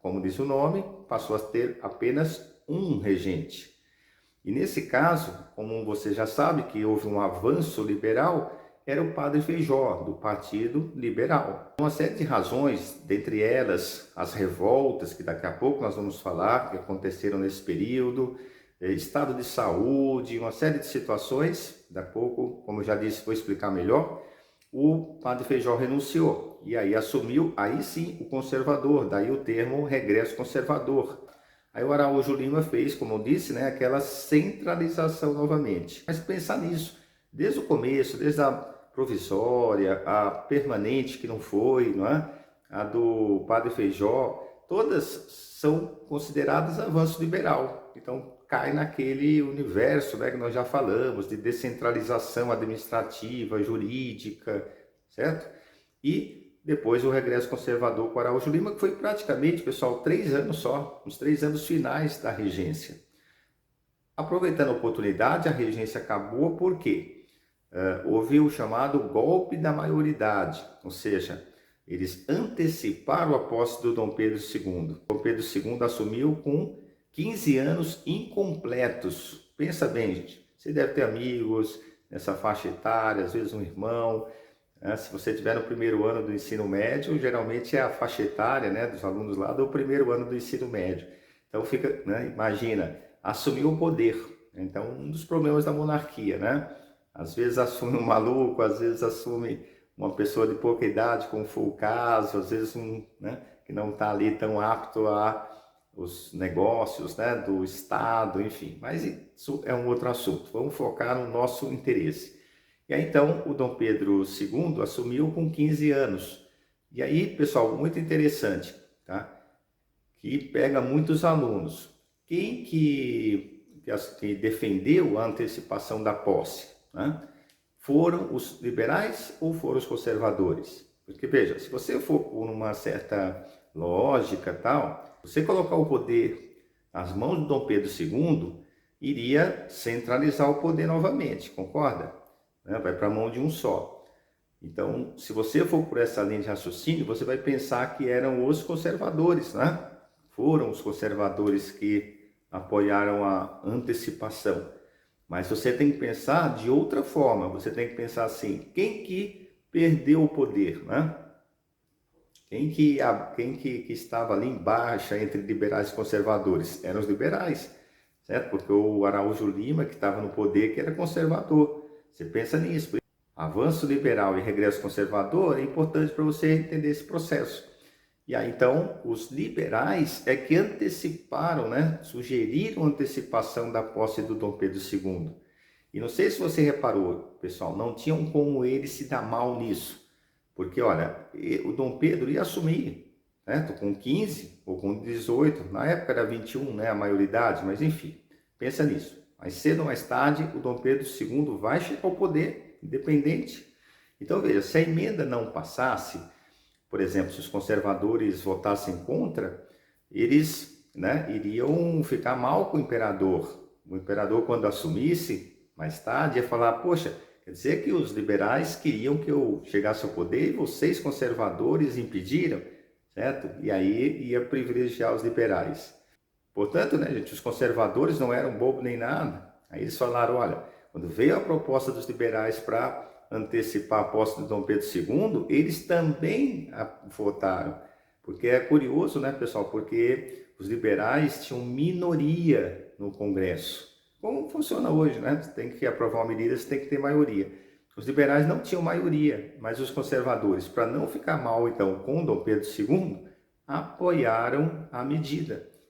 como diz o nome, passou a ter apenas um regente. E nesse caso, como você já sabe que houve um avanço liberal, era o padre Feijó, do Partido Liberal. Uma série de razões, dentre elas as revoltas, que daqui a pouco nós vamos falar, que aconteceram nesse período, estado de saúde, uma série de situações, daqui a pouco, como eu já disse, vou explicar melhor, o padre Feijó renunciou, e aí assumiu, aí sim, o conservador, daí o termo regresso conservador. Aí o Araújo Lima fez, como eu disse, né, aquela centralização novamente. Mas pensar nisso, desde o começo, desde a provisória, a permanente que não foi, não é? A do padre Feijó, todas são consideradas avanço liberal. Então cai naquele universo, né, que nós já falamos, de descentralização administrativa, jurídica, certo? E depois o regresso conservador com Araújo Lima, que foi praticamente, pessoal, 3 anos só, os 3 anos finais da regência. Aproveitando a oportunidade, a regência acabou porque houve o chamado golpe da maioridade, ou seja, eles anteciparam a posse do Dom Pedro II. Dom Pedro II assumiu com 15 anos incompletos. Pensa bem, gente, você deve ter amigos nessa faixa etária, às vezes um irmão. Se você estiver no primeiro ano do ensino médio, geralmente é a faixa etária, né, dos alunos lá do primeiro ano do ensino médio. Então fica, né, imagina, assumiu o poder. Então um dos problemas da monarquia, né? Às vezes assume um maluco, às vezes assume uma pessoa de pouca idade, como foi o caso, às vezes né, que não está ali tão apto a os negócios, né, do Estado, enfim. Mas isso é um outro assunto. Vamos focar no nosso interesse. E aí, então, o Dom Pedro II assumiu com 15 anos. E aí, pessoal, muito interessante, tá? Que pega muitos alunos. Quem que defendeu a antecipação da posse, né? Foram os liberais ou foram os conservadores? Porque, veja, se você for por uma certa lógica tal, você colocar o poder nas mãos do Dom Pedro II, iria centralizar o poder novamente, concorda? Vai para a mão de um só. Então, se você for por essa linha de raciocínio, você vai pensar que eram os conservadores, né? Foram os conservadores que apoiaram a antecipação. Mas você tem que pensar de outra forma. Você tem que pensar assim, quem que perdeu o poder, né? Quem que estava ali embaixo entre liberais e conservadores? Eram os liberais, certo? Porque o Araújo Lima, que estava no poder, que era conservador. Você pensa nisso. Avanço liberal e regresso conservador é importante para você entender esse processo. E aí, então, os liberais é que anteciparam, né? Sugeriram antecipação da posse do Dom Pedro II. E não sei se você reparou, pessoal, não tinham como ele se dar mal nisso. Porque, olha, o Dom Pedro ia assumir, né? Com 15 ou com 18, na época era 21, né? A maioridade, mas enfim, pensa nisso. Mais cedo ou mais tarde, o Dom Pedro II vai chegar ao poder, independente. Então, veja, se a emenda não passasse, por exemplo, se os conservadores votassem contra, eles, né, iriam ficar mal com o imperador. O imperador, quando assumisse, mais tarde, ia falar, poxa, quer dizer que os liberais queriam que eu chegasse ao poder e vocês, conservadores, impediram, certo? E aí ia privilegiar os liberais. Portanto, né, gente, os conservadores não eram bobo nem nada. Aí eles falaram, olha, quando veio a proposta dos liberais para antecipar a posse do Dom Pedro II, eles também votaram. Porque é curioso, né, pessoal? Porque os liberais tinham minoria no Congresso. Como funciona hoje, né? Você tem que aprovar uma medida, você tem que ter maioria. Os liberais não tinham maioria, mas os conservadores, para não ficar mal, então, com o Dom Pedro II, apoiaram a medida.